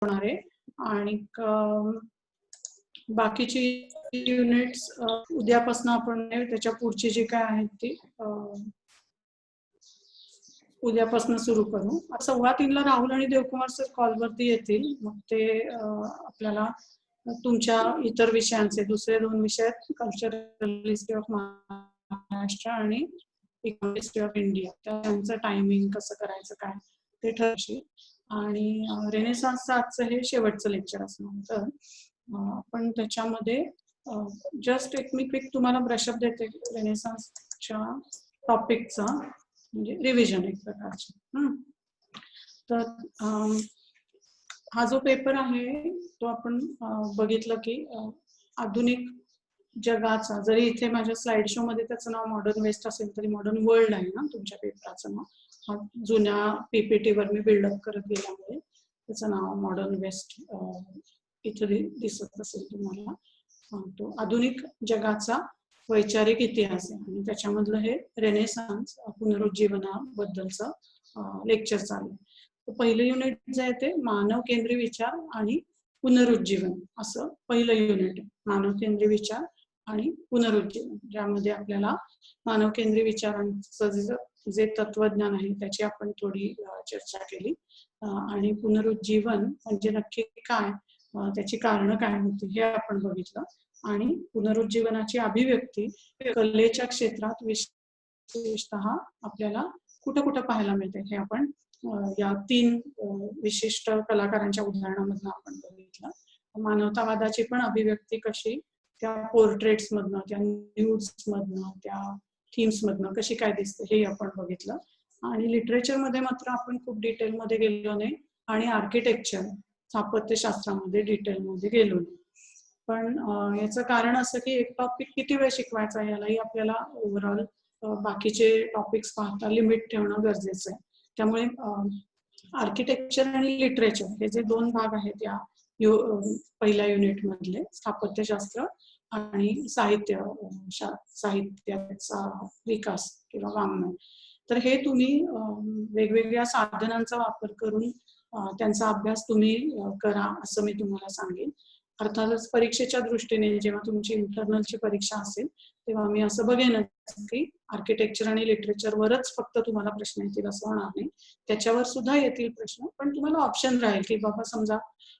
होणार आहे आणि बाकीची युनिट्स उद्यापासून आपण त्याच्या पुढची जी काय आहेत ती उद्यापासून सुरू करू. 3:15 राहुल आणि देवकुमार सर कॉलवरती येतील. मग ते आपल्याला तुमच्या इतर विषयांचे दुसरे 2 विषय कल्चरल हिस्ट्री ऑफ महाराष्ट्र आणि इकॉनॉमिक हिस्ट्री ऑफ इंडिया त्यांचं टायमिंग कसं करायचं काय ते ठरवशील. आणि रेनेसान्सचं आजचं हे शेवटचं लेक्चर असणार. तर आपण त्याच्यामध्ये जस्ट एक मी क्विक तुम्हाला ब्रशअप देते रेनेसान्सच्या टॉपिकचा, म्हणजे रिव्हिजन एक प्रकारची. तर हा जो पेपर आहे तो आपण बघितलं की आधुनिक जगाचा, जरी इथे माझ्या स्लाइड शो मध्ये त्याचं नाव मॉडर्न वेस्ट असेल तरी मॉडर्न वर्ल्ड आहे ना तुमच्या पेपराचं नाव. जुन्या पीपीटी वर मी बिल्डअप करत गेल्यामुळे त्याचं नाव मॉडर्न वेस्ट इथे दिसत असेल तुम्हाला. तो आधुनिक जगाचा वैचारिक इतिहास आहे आणि त्याच्यामधलं हे रेनेसान्स पुनरुज्जीवनाबद्दलचं लेक्चर चालू आहे. पहिलं युनिट जे आहे ते मानव केंद्रीय विचार आणि पुनरुज्जीवन असं पहिलं युनिट आहे. मानव केंद्रीय विचार आणि पुनरुज्जीवन, ज्यामध्ये आपल्याला मानव केंद्रीय विचारांचं जे तत्वज्ञान आहे त्याची आपण थोडी चर्चा केली आणि पुनरुज्जीवन म्हणजे नक्की काय, त्याची कारणं काय होती हे आपण बघितलं. आणि पुनरुज्जीवनाची अभिव्यक्ती कलेच्या क्षेत्रात विशेषतः आपल्याला कुठं कुठं पाहायला मिळते हे आपण या 3 विशिष्ट कलाकारांच्या उदाहरणामधून आपण बघितलं. मानवतावादाची पण अभिव्यक्ती कशी त्या पोर्ट्रेट्स मधनं, त्या न्यूज मधनं, त्या थीम्स मधनं कशी काय दिसते हे आपण बघितलं. आणि लिटरेचर मध्ये मात्र आपण खूप डिटेलमध्ये गेलो नाही आणि आर्किटेक्चर स्थापत्यशास्त्रामध्ये डिटेलमध्ये गेलो नाही. पण याचं कारण असं की एक टॉपिक किती वेळ शिकवायचा यालाही आपल्याला ओव्हरऑल बाकीचे टॉपिक्स पाहता लिमिट ठेवणं गरजेचं आहे. त्यामुळे आर्किटेक्चर आणि लिटरेचर हे जे 2 भाग आहेत या पहिल्या युनिट मधले, स्थापत्यशास्त्र आणि साहित्याचा विकास किंवा वाङ्मय, तर हे तुम्ही वेगवेगळ्या साधनांचा वापर करून त्यांचा अभ्यास तुम्ही करा असं मी तुम्हाला सांगेन. अर्थातच परीक्षेच्या दृष्टीने जेव्हा तुमची इंटरनलची परीक्षा असेल तेव्हा मी असं बघेन की आर्किटेक्चर आणि लिटरेचरवरच फक्त तुम्हाला प्रश्न येतील असं होणार नाही. त्याच्यावर सुद्धा येतील प्रश्न, पण तुम्हाला ऑप्शन राहील की बाबा समजा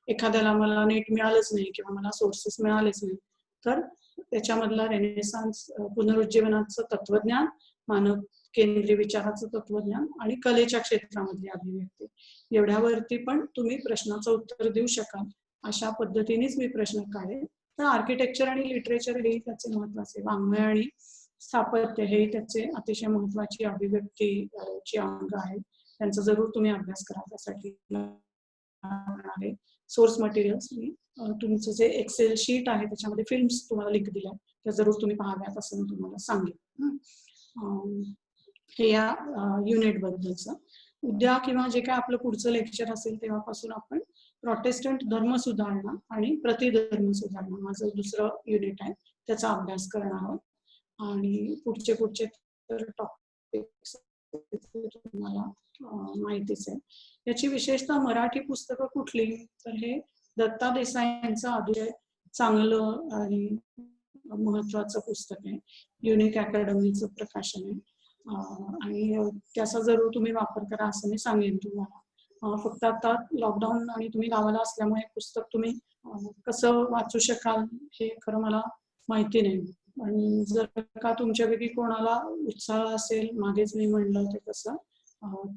एखाद्याला मला नेट मिळालंच नाही किंवा मला सोर्सेस मिळालेच नाही, तर त्याच्यामधला रेनेसान्स पुनरुज्जीवनाचं तत्वज्ञान, मानव केंद्रीय विचाराचं तत्वज्ञान आणि कलेच्या क्षेत्रामधली अभिव्यक्ती एवढ्यावरती पण तुम्ही प्रश्नाचं उत्तर देऊ शकाल अशा पद्धतीनेच मी प्रश्न काढेन. तर आर्किटेक्चर आणि लिटरेचर हे त्याचे महत्वाचे, वाङ्मय आणि स्थापत्य हे त्याचे अतिशय महत्वाची अभिव्यक्तीची अंग आहेत. त्यांचा जरूर तुम्ही अभ्यास करा. त्यासाठी सोर्स मटेरियल्स मी तुमचं जे एक्सेल शीट आहे त्याच्यामध्ये फिल्म्स तुम्हाला लिंक दिल्या त्या जरूर तुम्ही पाहाव्यात असं मी तुम्हाला सांगेन. हे या युनिट बद्दलचं. उद्या किंवा जे काय आपलं पुढचं लेक्चर असेल तेव्हापासून आपण प्रोटेस्टंट धर्म सुधारणा आणि प्रतिधर्म सुधारणा माझं दुसरं युनिट आहे त्याचा अभ्यास करणार आहोत. आणि पुढचे तर टॉपिक्स तुम्हाला माहितीच आहे. याची विशेषतः मराठी पुस्तकं कुठली, तर हे दत्ता देसाईंचं अतिशय चांगलं आणि महत्वाचं पुस्तक आहे. युनिक अकॅडमीचं प्रकाशन आहे आणि त्याचा जरूर तुम्ही वापर करा असं मी सांगेन तुम्हाला. फक्त आता लॉकडाऊन आणि तुम्ही गावाला असल्यामुळे पुस्तक तुम्ही कसं वाचू शकाल हे खरं मला माहिती नाही. पण जर का तुमच्यापैकी कोणाला उत्साह असेल, मागेच मी म्हणलं ते कसं,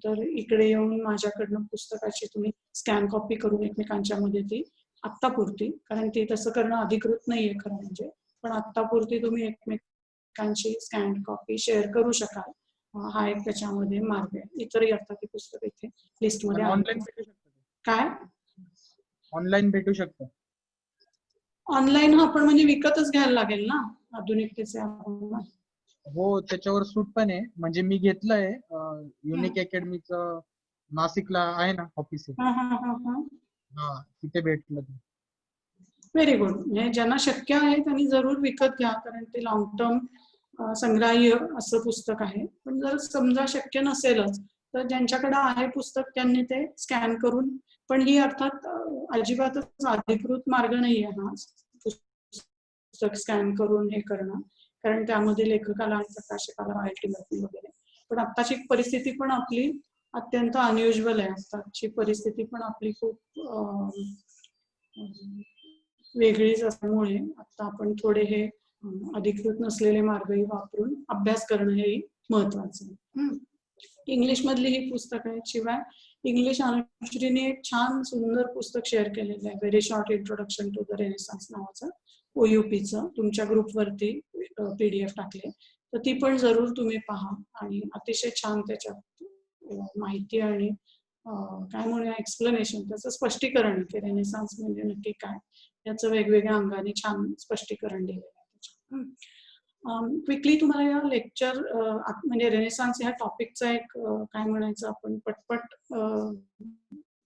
तर इकडे येऊन माझ्याकडनं पुस्तकाची तुम्ही स्कॅन कॉपी करून एकमेकांच्या मध्ये ती आत्तापुरती, कारण ती तसं करणं अधिकृत नाहीये खरं म्हणजे, पण आत्तापुरती तुम्ही एकमेकांची स्कॅन कॉपी शेअर करू शकाल. हा एक त्याच्यामध्ये मार्ग आहे. इतरही अर्थात पुस्तक इथे लिस्ट मध्ये ऑनलाईन भेटू शकतं. काय ऑनलाईन भेटू शकतं? ऑनलाईन आपण म्हणजे विकतच घ्यायला लागेल ना आधुनिकतेचे. हो, त्याच्यावर सूट पण आहे. म्हणजे मी घेतलंय युनिक अकॅडमीचं, नाशिकला आहे ना ऑफिस, तिथे भेटलं. Very good. म्हणजे ज्यांना शक्य आहे त्यांनी जरूर विकत घ्या, कारण ते लॉंग टर्म संग्राह्य असं पुस्तक आहे. पण जर समजा शक्य नसेलच तर ज्यांच्याकडे आहे पुस्तक त्यांनी ते स्कॅन करून, पण ही अर्थात अजिबातच अधिकृत मार्ग नाहीये हा पुस्तक स्कॅन करून हे करणं, कारण त्यामध्ये लेखकाला आणि प्रकाशकाला रॉयल्टी मिळते वगैरे. पण आत्ताची परिस्थिती पण आपली अत्यंत अनयुज्युअल आहे. आत्ताची परिस्थिती पण आपली खूप वेगळीच असल्यामुळे आता आपण थोडे हे अधिकृत नसलेले मार्गही वापरून अभ्यास करणं हे महत्वाचं आहे. इंग्लिश मधली ही पुस्तक आहेत. शिवाय इंग्लिश अनुश्रीने एक छान सुंदर पुस्तक शेअर केलेलं आहे, very short introduction to the renaissance नावाचं, OUPचं. तुमच्या ग्रुपवरती PDF टाकले, तर ती पण जरूर तुम्ही पहा. आणि अतिशय छान त्याच्यात माहिती आणि काय म्हणूया एक्सप्लेनेशन, त्याचं स्पष्टीकरण की रेनेसान्स म्हणजे नक्की काय, याचं वेगवेगळ्या अंगाने छान स्पष्टीकरण दिलेलं आहे त्याच्यात. क्विकली तुम्हाला या लेक्चर म्हणजे रेनेसान्स ह्या टॉपिकचा एक काय म्हणायचं आपण पटपट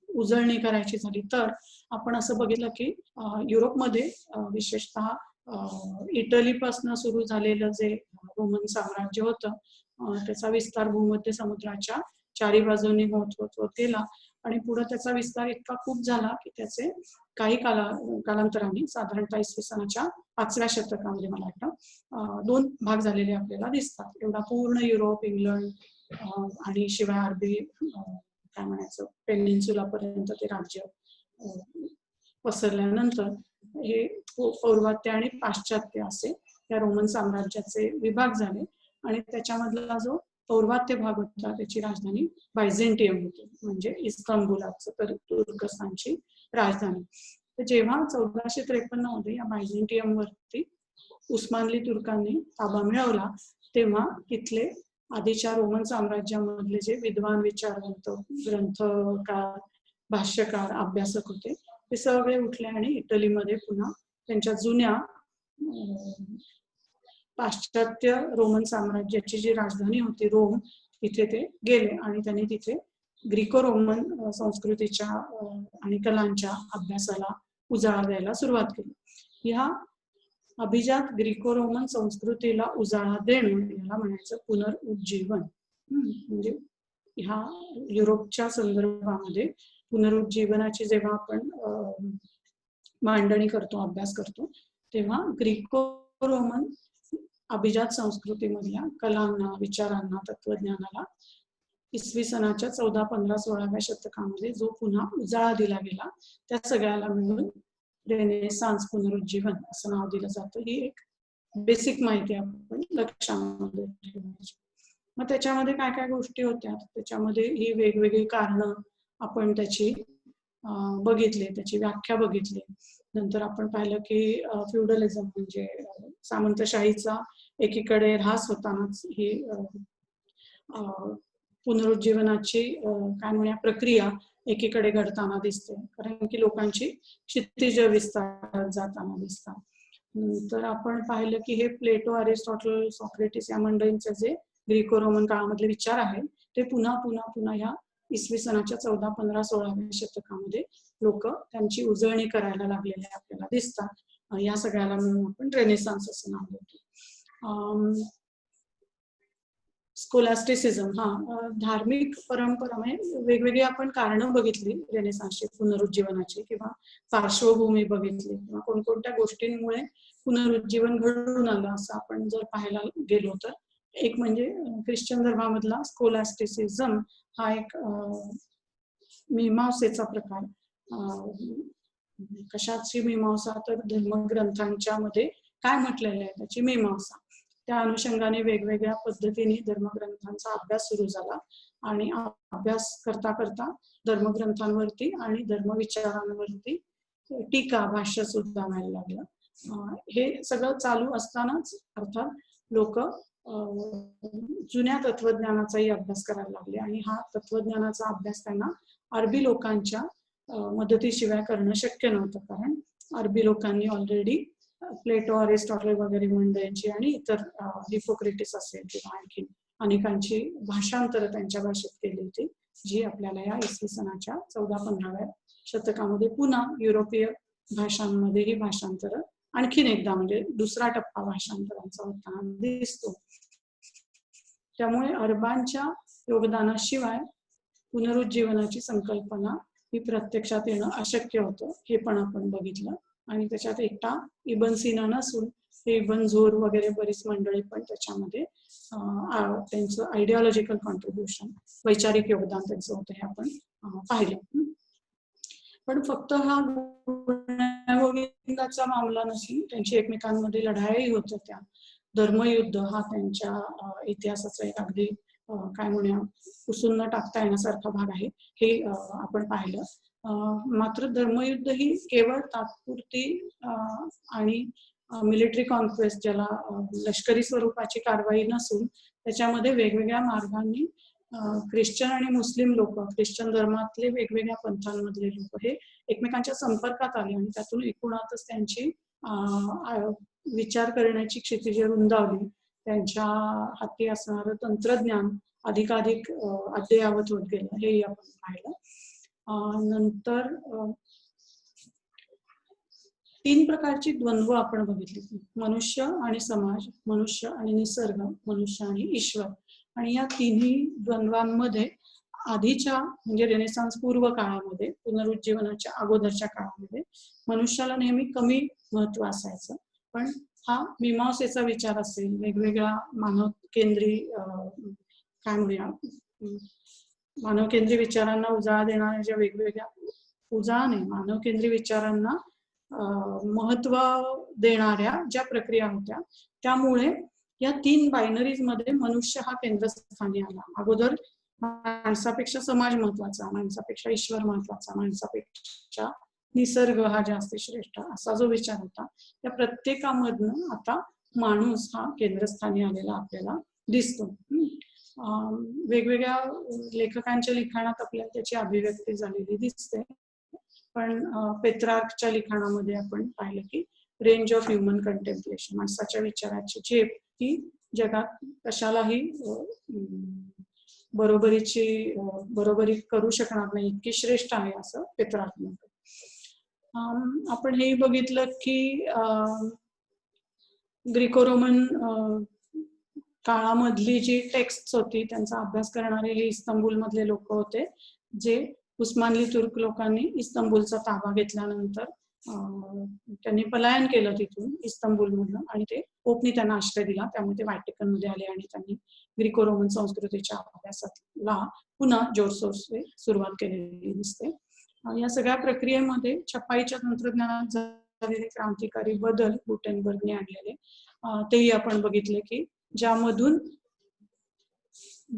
उजळणी करायची झाली तर आपण असं बघितलं की युरोपमध्ये विशेषतः इटलीपासून सुरू झालेलं जे रोमन साम्राज्य होतं त्याचा विस्तार भूमध्य समुद्राच्या चारी बाजूंनी होत गेला आणि पुढे त्याचा विस्तार इतका खूप झाला की त्याचे काही कालांतराने साधारणतः इसवी सनाच्या 5व्या शतकामध्ये मला वाटतं 2 भाग झालेले आपल्याला दिसतात. एवढा पूर्ण युरोप, इंग्लंड आणि शिवाय अरबी काय म्हणायचं पेनिन्सुला पर्यंत ते राज्य पसरल्यानंतर हे पौर्वात्य आणि पाश्चात्य असे या रोमन साम्राज्याचे विभाग झाले आणि त्याच्यामधला जो पौर्वात्य भाग होता त्याची राजधानी बायझेंटियम होती, म्हणजे इस्तांबुलाचं तर तुर्कस्तानची राजधानी. तर जेव्हा 1453 मध्ये या बायझेंटियम वरती उस्मानली तुर्कांनी ताबा मिळवला तेव्हा तिथले आधीच्या रोमन साम्राज्यामधले जे विद्वान, विचारवंत, ग्रंथकार, भाष्यकार, अभ्यासक होते ते सगळे उठले आणि इटलीमध्ये पुन्हा त्यांच्या जुन्या पाश्चात्य रोमन साम्राज्याची जी राजधानी होती रोम तिथे ते गेले आणि त्यांनी तिथे ग्रीको रोमन संस्कृतीच्या आणि कलांच्या अभ्यासाला उजाळा द्यायला सुरुवात केली. ह्या अभिजात ग्रीको रोमन संस्कृतीला उजाळा देणं याला म्हणायचं पुनरुज्जीवन. म्हणजे ह्या युरोपच्या संदर्भामध्ये पुनरुज्जीवनाची जेव्हा आपण मांडणी करतो, अभ्यास करतो, तेव्हा ग्रीको रोमन अभिजात संस्कृतीमधल्या कलांना, विचारांना, तत्वज्ञानाला इसवी सनाच्या 14, 15, 16व्या शतकामध्ये जो पुन्हा उजाळा दिला गेला त्या सगळ्याला मिळून रेनेसान्स, पुनरुज्जीवन असं नाव दिलं जातं. ही एक बेसिक माहिती आपण लक्षामध्ये ठेवायची. मग त्याच्यामध्ये काय काय गोष्टी होत्या, त्याच्यामध्ये ही वेगवेगळी कारणं आपण त्याची बघितली, त्याची व्याख्या बघितली. नंतर आपण पाहिलं की फ्युडलिझम म्हणजे सामंतशाहीचा एकीकडे ऱ्हास होतानाच ही पुनरुज्जीवनाची काय म्हणूया प्रक्रिया एकीकडे घडताना दिसते, कारण की लोकांची क्षितिज विस्तार जाताना दिसतात. तर आपण पाहिलं की हे प्लेटो, अरिस्टॉटल, सॉक्रेटिस या मंडळींचे जे ग्रीको रोमन काळामधले विचार आहेत ते पुन्हा ह्या इसवी सनाच्या 14, 15, 16व्या शतकामध्ये लोक त्यांची उजळणी करायला लागलेले आपल्याला दिसतात. या सगळ्याला म्हणून आपण रेनेसान्स असं नाव देतो. स्कोलास्टिसिझम, धार्मिक परंपरा म्हणजे वेगवेगळी आपण कारणं बघितली रेनेसान्सची, पुनरुज्जीवनाची किंवा पार्श्वभूमी बघितली किंवा कोणकोणत्या गोष्टींमुळे पुनरुज्जीवन घडून आलं असं आपण जर पाहायला गेलो तर एक म्हणजे ख्रिश्चन धर्मामधला स्कोलास्टिसिझम हा एक मीमांसेचा प्रकार. कशाची मीमांसा तर धर्मग्रंथांच्या मध्ये काय म्हटलेलं आहे त्याची मीमांसा. त्या अनुषंगाने वेगवेगळ्या पद्धतीने धर्मग्रंथांचा अभ्यास सुरू झाला आणि अभ्यास करता करता धर्मग्रंथांवरती आणि धर्मविचारांवरती टीका, भाष्य सुद्धा व्हायला लागलं. हे सगळं चालू असतानाच अर्थात लोक जुन्या तत्वज्ञानाचाही अभ्यास करायला लागले आणि हा तत्वज्ञानाचा अभ्यास त्यांना अरबी लोकांच्या मदतीशिवाय करणं शक्य नव्हतं, कारण अरबी लोकांनी ऑलरेडी प्लेटो, अरिस्टॉटल वगैरे मंडळींची आणि इतर हिपोक्रेटिस असेल किंवा आणखी अनेकांची भाषांतर त्यांच्या भाषेत केली होती, जी आपल्याला या इसवी सनाच्या 14, 15व्या शतकामध्ये पुन्हा युरोपीय भाषांमध्ये ही भाषांतर आणखीन एकदा म्हणजे दुसरा टप्पा भाषांतरांचा होताना दिसतो. त्यामुळे अरबांच्या योगदानाशिवाय पुनरुज्जीवनाची संकल्पना ही प्रत्यक्षात येणं अशक्य होतं हे पण आपण बघितलं. आणि त्याच्यात एकटा इबन सीना नसून हे इबन झोर वगैरे बरीच मंडळी पण त्याच्यामध्ये त्यांचं आयडिओलॉजिकल कॉन्ट्रीब्युशन, वैचारिक योगदान त्यांचं होतं हे आपण पाहिलं. पण फक्त हा गुण्यागोविंदाचा मामला नसून त्यांची एकमेकांमध्ये लढाई होत होत्या. धर्मयुद्ध हा त्यांच्या इतिहासाचा एक अगदी काय म्हणूया पुसून न टाकता येण्यासारखा भाग आहे हे आपण पाहिलं. मात्र धर्मयुद्ध ही केवळ तात्पुरती आणि मिलिटरी कॉन्क्वेस्ट ज्याला लष्करी स्वरूपाची कारवाई नसून त्याच्यामध्ये वेगवेगळ्या मार्गांनी ख्रिश्चन आणि मुस्लिम लोक, ख्रिश्चन धर्मातले वेगवेगळ्या पंथांमधले लोक हे एकमेकांच्या संपर्कात आले आणि त्यातून एकूणातच त्यांची विचार करण्याची क्षितिजे रुंदावली. त्यांच्या हाती असणारं तंत्रज्ञान अधिकाधिक अद्ययावत होत गेलं हेही आपण पाहिलं. नंतर 3 प्रकारची द्वंद्व आपण बघितली, मनुष्य आणि समाज, मनुष्य आणि निसर्ग, मनुष्य आणि ईश्वर. आणि या तिन्ही द्वंद्वांमध्ये आधीच्या म्हणजे रेनेसान्स पूर्व काळामध्ये, पुनरुज्जीवनाच्या अगोदरच्या काळामध्ये मनुष्याला नेहमी कमी महत्व असायचं. पण हा मीमांसेचा विचार असेल, वेगवेगळ्या मानव केंद्री काय म्हणूया मानव केंद्री विचारांना उजाळा देणाऱ्या ज्या वेगवेगळ्या मानव केंद्री विचारांना महत्व देणाऱ्या ज्या प्रक्रिया होत्या त्यामुळे या 3 बायनरीज मध्ये मनुष्य हा केंद्रस्थानी आला. अगोदर माणसापेक्षा समाज महत्वाचा, माणसापेक्षा ईश्वर महत्वाचा, माणसापेक्षा निसर्ग हा जास्त श्रेष्ठ असा जो विचार होता त्या प्रत्येकामधनं आता माणूस हा केंद्रस्थानी आलेला आपल्याला दिसतो. वेगवेगळ्या लेखकांच्या लिखाणात आपल्याला त्याची अभिव्यक्ती झालेली दिसते. पण पेत्रार्कच्या लिखाणामध्ये आपण पाहिलं की रेंज ऑफ ह्युमन कंटेम्पलेशन, माणसाच्या विचाराची झेप ही जगात कशालाही बरोबरी करू शकणार नाही इतकी श्रेष्ठ आहे असं पेत्रार्क म्हणतो. आपण हे बघितलं की ग्रीको रोमन काळामधली जी टेक्स्ट होती त्यांचा अभ्यास करणारे हे इस्तंबूल मधले लोक होते जे उस्मानली तुर्क लोकांनी इस्तंबूलचा ताबा घेतल्यानंतर त्यांनी पलायन केलं तिथून इस्तंबूल मधून आणि ते पोपनी त्यांना आश्रय दिला. त्यामुळे ते व्हॅटिकन मध्ये आले आणि त्यांनी ग्रीको रोमन संस्कृतीच्या अभ्यासाला पुन्हा जोरशोरने सुरुवात केलेली दिसते. या सगळ्या प्रक्रियेमध्ये छपाईच्या तंत्रज्ञानात झालेले क्रांतिकारी बदल गुटेनबर्गने आणलेले तेही आपण बघितले की ज्यामधून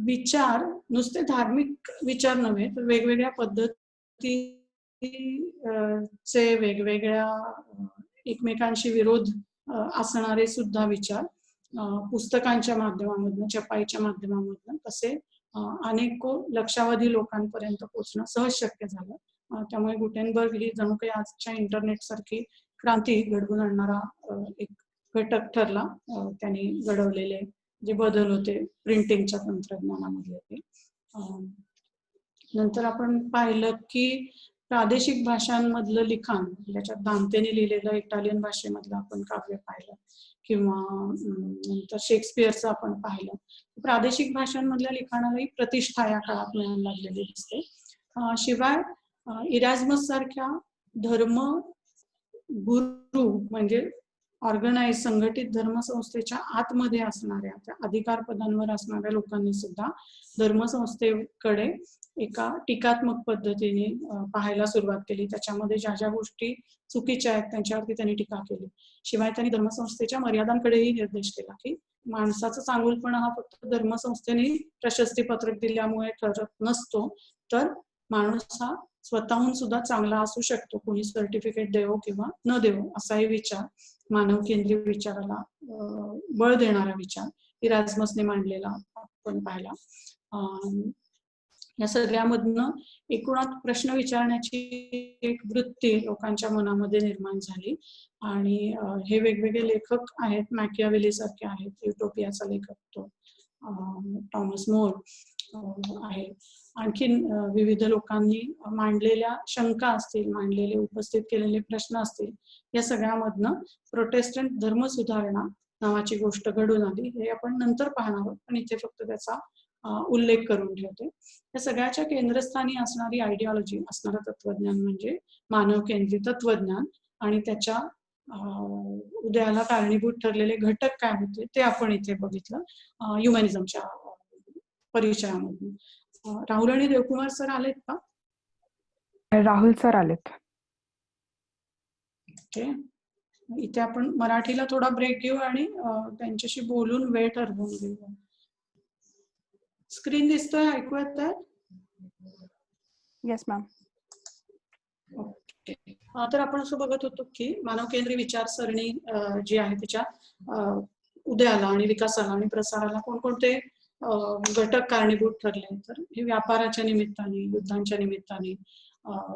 विचार नुसते धार्मिक विचार नव्हे तर वेगवेगळ्या पद्धतीचे वेगवेगळ्या एकमेकांशी विरोध असणारे सुद्धा विचार पुस्तकांच्या माध्यमामधून, छपाईच्या माध्यमामधून कसे अनेक लक्षावधी लोकांपर्यंत पोहोचणं सहज शक्य झालं. त्यामुळे गुटेनबर्ग ही जणू काही आजच्या इंटरनेट सारखी क्रांती घडवून आणणारा एक घटक ठरला. त्यांनी घडवलेले जे बदल होते प्रिंटिंगच्या तंत्रज्ञानामधले ते. नंतर आपण पाहिलं की प्रादेशिक भाषांमधलं लिखाण, ज्याच्यात दांतेने लिहिलेलं इटालियन भाषेमधलं आपण काव्य पाहिलं किंवा नंतर शेक्सपियरचं आपण पाहिलं. प्रादेशिक भाषांमधल्या लिखाणालाही प्रतिष्ठा या काळात मिळायला लागलेली दिसते. शिवाय इराझमस सारख्या धर्म गुरु म्हणजे ऑर्गनाइज संघटित धर्मसंस्थेच्या आतमध्ये असणाऱ्या त्या अधिकार पदांवर असणाऱ्या लोकांनी सुद्धा धर्मसंस्थेकडे एका टीकात्मक पद्धतीने पाहायला सुरुवात केली. त्याच्यामध्ये ज्या ज्या गोष्टी चुकीच्या आहेत त्यांच्यावरती त्यांनी टीका केली. शिवाय त्यांनी धर्मसंस्थेच्या मर्यादांकडेही निर्देश केला की माणसाचा चांगुलपणा हा फक्त धर्मसंस्थेने प्रशस्ती पत्रक दिल्यामुळे ठरत नसतो, तर माणूस हा स्वतःहून सुद्धा चांगला असू शकतो, कोणी सर्टिफिकेट देवो किंवा न देवो असाही विचार, मानव केंद्रीय विचाराला बळ देणारा विचार इराझमसने मांडलेला आपण पाहिला. या सगळ्यामधनं एकूणात प्रश्न विचारण्याची एक वृत्ती लोकांच्या मनामध्ये निर्माण झाली आणि हे वेगवेगळे लेखक आहेत, मॅकियावेली सारखे आहेत, युटोपियाचा लेखक तो टॉमस मोर आहे, आणखीन विविध लोकांनी मांडलेल्या शंका असतील, मांडलेले उपस्थित केलेले प्रश्न असतील, या सगळ्यामधनं प्रोटेस्टंट धर्म सुधारणा नावाची गोष्ट घडून आली. हे आपण नंतर पाहणार आहोत, पण इथे फक्त त्याचा उल्लेख करून ठेवते. या सगळ्याच्या केंद्रस्थानी असणारी आयडिओलॉजी, असणारं तत्वज्ञान म्हणजे मानव केंद्रित तत्वज्ञान, आणि त्याच्या उदयाला कारणीभूत ठरलेले घटक काय होते ते आपण इथे बघितलं ह्युमॅनिझमच्या परिचयामधून. राहुल आणि देवकुमार सर आलेत का? राहुल सर आलेत. ओके, इथे आपण मराठीला थोडा ब्रेक घेऊ आणि त्यांच्याशी बोलून वेळ ठरवून घेऊ. स्क्रीन दिसतोय, ऐकू येतंय? Yes ma'am. ओके, तर आपण असं बघत होतो की मानव केंद्रीय विचारसरणी जी आहे त्याच्या उदयाला आणि विकासाला आणि प्रसाराला कोणकोणते घटक कारणीभूत ठरले. तर हे व्यापाराच्या निमित्ताने, युद्धांच्या निमित्ताने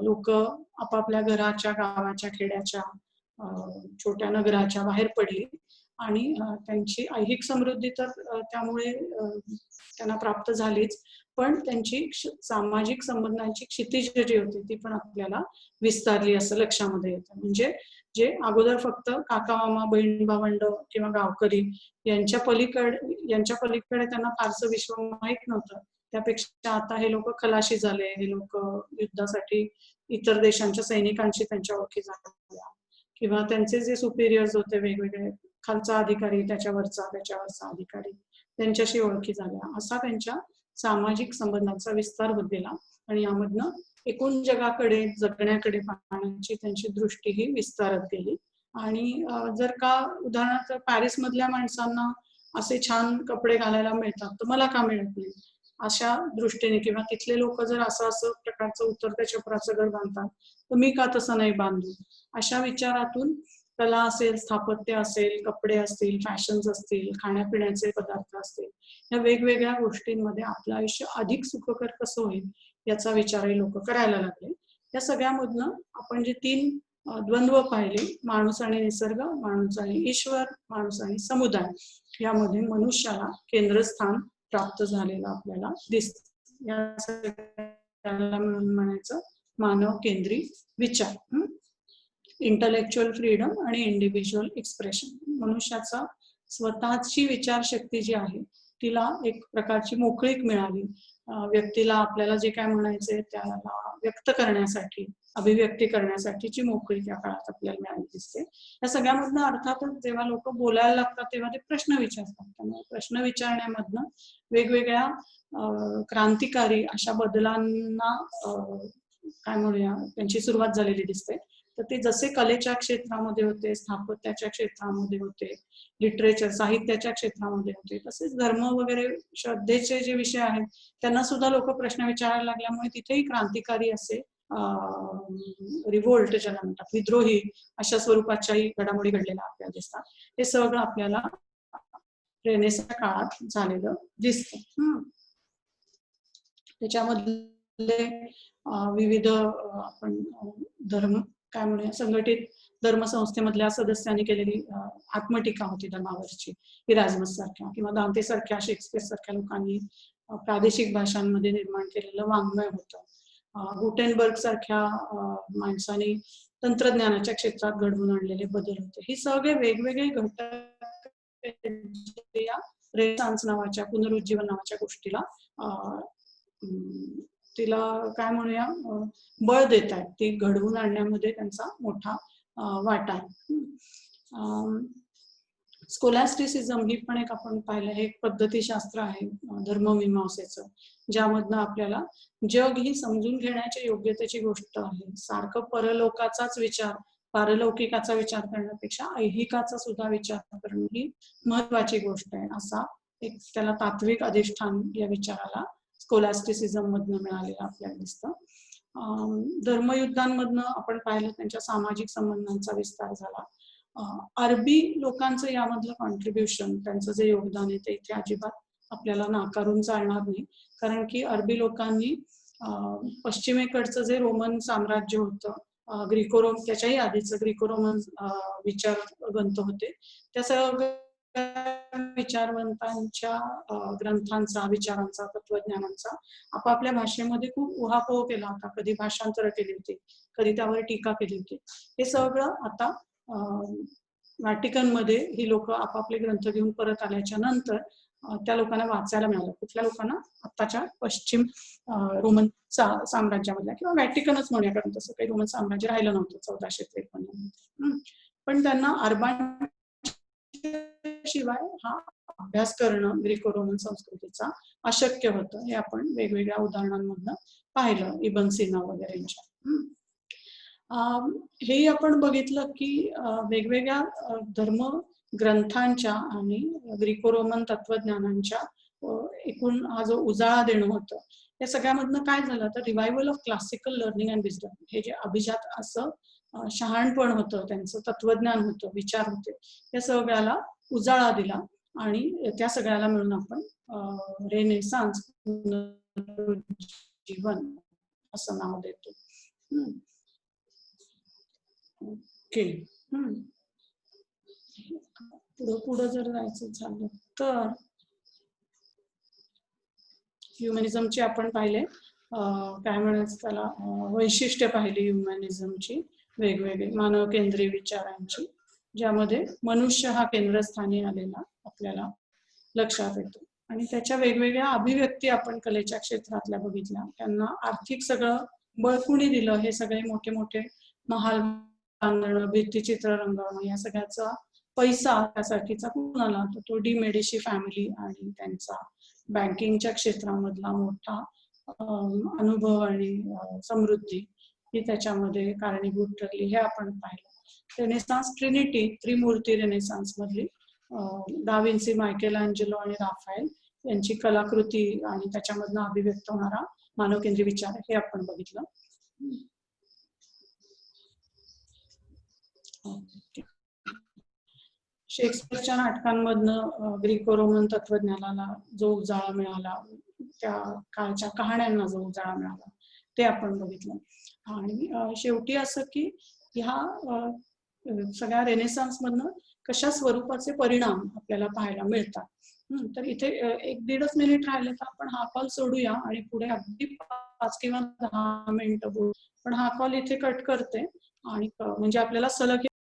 लोक आपापल्या घराच्या, गावाच्या, खेड्याच्या, छोट्या नगराच्या बाहेर पडली आणि त्यांची ऐहिक समृद्धी तर त्यामुळे त्यांना प्राप्त झालीच, पण त्यांची सामाजिक संबंधांची क्षितिज जी होती ती पण आपल्याला विस्तारली असं लक्षामध्ये येतं. म्हणजे जे अगोदर फक्त काका मामा, बहीण भावंड किंवा गावकरी यांच्या पलीकडे त्यांना फारसं विश्व माहीत नव्हतं. त्यापेक्षा आता हे लोक खलाशी झाले, हे लोक युद्धासाठी इतर देशांच्या सैनिकांशी त्यांच्या ओळखी झाल्या, किंवा त्यांचे जे सुपिरियर्स होते वेगवेगळे, खालचा अधिकारी, त्याच्यावरचा अधिकारी, त्यांच्याशी ओळखी झाल्या. असा त्यांच्या सामाजिक संबंधांचा विस्तार होत गेला आणि यामधनं एकूण जगाकडे, जगण्याकडे पाहण्याची त्यांची दृष्टी ही विस्तारत गेली. आणि जर का उदाहरणार्थ पॅरिस मधल्या माणसांना असे छान कपडे घालायला मिळतात तर मला का मिळत नाही, अशा दृष्टीने, किंवा तिथले लोक जर असं प्रकारचं उतरत्या छपराचं घर बांधतात तर मी का तसं नाही बांधू, अशा विचारातून कला असेल, स्थापत्य असेल, कपडे असतील, फॅशन्स असतील, खाण्यापिण्याचे पदार्थ असतील, या वेगवेगळ्या गोष्टींमध्ये आपलं आयुष्य अधिक सुखकर कसं होईल याचा विचारही लोक करायला लागले. या सगळ्यामधनं आपण जे 3 द्वंद्व पाहिले, माणूस आणि निसर्ग, माणूस आणि ईश्वर, माणूस आणि समुदाय, यामध्ये मनुष्याला केंद्रस्थान प्राप्त झालेलं आपल्याला दिसतं. या सगळ्याला मिळून म्हणायचं मानव केंद्रित विचार. इंटलेक्च्युअल फ्रीडम आणि इंडिव्हिज्युअल एक्सप्रेशन. मनुष्याचा स्वतःची विचारशक्ती जी आहे तिला एक प्रकारची मोकळीक मिळाली. व्यक्तीला आपल्याला जे काय म्हणायचंय त्याला व्यक्त करण्यासाठी, अभिव्यक्ती करण्यासाठीची मोकळीक या काळात आपल्याला मिळाली दिसते. या सगळ्यामधनं अर्थातच जेव्हा लोक बोलायला लागतात तेव्हा ते प्रश्न विचारतात. त्यामुळे प्रश्न विचारण्यामधनं वेगवेगळ्या क्रांतिकारी अशा बदलांना काय म्हणूया त्यांची सुरुवात झालेली दिसते. तर ते जसे कलेच्या क्षेत्रामध्ये होते, स्थापत्याच्या क्षेत्रामध्ये होते, लिटरेचर, साहित्याच्या क्षेत्रामध्ये होते, तसेच धर्म वगैरे श्रद्धेचे जे विषय आहेत त्यांना सुद्धा लोक प्रश्न विचारायला लागल्यामुळे तिथेही क्रांतिकारी असे रिव्होल्ट ज्याला म्हणतात, विद्रोही अशा स्वरूपाच्याही घडामोडी घडलेल्या आपल्याला दिसतात. हे सगळं आपल्याला रेनेसाच्या काळात झालेलं दिसतं. त्याच्यामध्ये विविध आपण धर्म काय म्हणूया, संघटित धर्मसंस्थेमधल्या सदस्यांनी केलेली आत्मटीका होती धर्मावरची, इराझमस सारख्या किंवा दांते सारख्या, शेक्सपियर सारख्या लोकांनी प्रादेशिक भाषांमध्ये निर्माण केलेलं वाङ्मय होतं. गुटेनबर्ग सारख्या माणसांनी तंत्रज्ञानाच्या क्षेत्रात घडवून आणलेले बदल होते. ही सगळे वेगवेगळे घटक या रेनेसान्स नावाच्या, पुनरुज्जीवन नावाच्या गोष्टीला तिला काय म्हणूया बळ देत आहेत, ती घडवून आणण्यामध्ये त्यांचा मोठा वाटा आहे. स्कोलॅस्टिसिझम ही पण एक आपण पाहिलं, हे एक पद्धतीशास्त्र आहे धर्ममीमांसेचं, ज्यामधनं आपल्याला जग ही समजून घेण्याच्या योग्यतेची गोष्ट आहे. सारखं परलोकाचाच विचार, पारलौकिकाचा विचार करण्यापेक्षा ऐहिकाचा सुद्धा विचार करणं ही महत्वाची गोष्ट आहे, असा एक त्याला तात्विक अधिष्ठान या विचाराला स्कोलॅस्टिसिझम मधनं मिळालेलं आपल्याला दिसतं. धर्मयुद्धांमधनं आपण पाहिलं त्यांच्या सामाजिक संबंधांचा विस्तार झाला. अरबी लोकांचं यामधलं कॉन्ट्रीब्युशन, त्यांचं जे योगदान आहे ते इथे अजिबात आपल्याला नाकारून चालणार नाही, कारण की अरबी लोकांनी पश्चिमेकडचं जे रोमन साम्राज्य होतं, ग्रीको-रोम, त्याच्याही आधीचं ग्रीको-रोमन विचारवंत होते, त्या सगळ्या विचारवंतांच्या ग्रंथांचा, विचारांचा, तत्वज्ञानांचा आपापल्या भाषेमध्ये खूप उहापोह केला होता. कधी भाषांतर केली होती, कधी त्यावर टीका केली होती. हे सगळं आता व्हॅटिकन मध्ये ही लोक आपापले ग्रंथ घेऊन परत आल्याच्या नंतर त्या लोकांना वाचायला मिळालं. कुठल्या लोकांना? आत्ताच्या पश्चिम रोमन साम्राज्यामधल्या किंवा व्हॅटिकनच म्हणूया, कारण तसं काही रोमन साम्राज्य राहिलं नव्हतं 1453. पण त्यांना अर्बान शिवाय हा अभ्यास करणं ग्रीको रोमन संस्कृतीचा अशक्य होतं. हे आपण वेगवेगळ्या उदाहरणांमधनं पाहिलं, इबन सिना वगैरेंच्या. हेही आपण बघितलं की वेगवेगळ्या धर्म ग्रंथांच्या आणि ग्रीको रोमन तत्वज्ञानांच्या एकूण हा जो उजाळा देणं होतं, या सगळ्यामधनं काय झालं तर revival of classical learning and wisdom, हे जे अभिजात असं शहाणपण होतं, त्यांचं तत्वज्ञान होतं, विचार होते, या सगळ्याला उजाळा दिला आणि त्या सगळ्याला मिळून आपण रेनेसान्स जीवन असं नाव देतो. ओके. पुढं जर जायचं झालं तर ह्युमॅनिझमची आपण पाहिले, काय म्हणायचं त्याला, वैशिष्ट्य पाहिली ह्युमॅनिझमची, वेगवेगळे मानव केंद्रीय विचारांची, ज्यामध्ये मनुष्य हा केंद्रस्थानी आलेला आपल्याला लक्षात येतो. आणि त्याच्या वेगवेगळ्या अभिव्यक्ती आपण कलेच्या क्षेत्रातल्या बघितल्या. त्यांना आर्थिक सगळं बळ कुणी दिलं? हे सगळे मोठे मोठे महाल बांधणं, भित्तिचित्र रंगवणं, या सगळ्याचा पैसा त्यासाठीचा कुणाला? तो डी मेडिशी फॅमिली आणि त्यांचा बँकिंगच्या क्षेत्रामधला मोठा अनुभव आणि समृद्धी ही त्याच्यामध्ये कारणीभूत ठरली, हे आपण पाहिलं. रेनेसान्स ट्रिनिटी, त्रिमूर्ती रेनेसान्स मधली दा विन्सी, मायकेल अँजेलो आणि राफाएल यांची कलाकृती आणि त्याच्यामधनं अभिव्यक्त होणारा मानवकेंद्री विचार, हे आपण बघितलं. शेक्सपियरच्या नाटकांमधनं ग्रीको रोमन तत्वज्ञानाला जो उजाळा मिळाला, त्या काळच्या कहाण्यांना जो उजाळा मिळाला, ते आपण बघितलं. आणि शेवटी असं की ह्या सगळ्या रेनेसान्स मधनं कशा स्वरूपाचे परिणाम आपल्याला पाहायला मिळतात. तर इथे 1-1.5 मिनिट राहिले तर आपण हा कॉल सोडूया आणि पुढे अगदी 5 किंवा 10 मिनिटं बोलू. पण हा कॉल इथे कट करते आणि म्हणजे आपल्याला सलग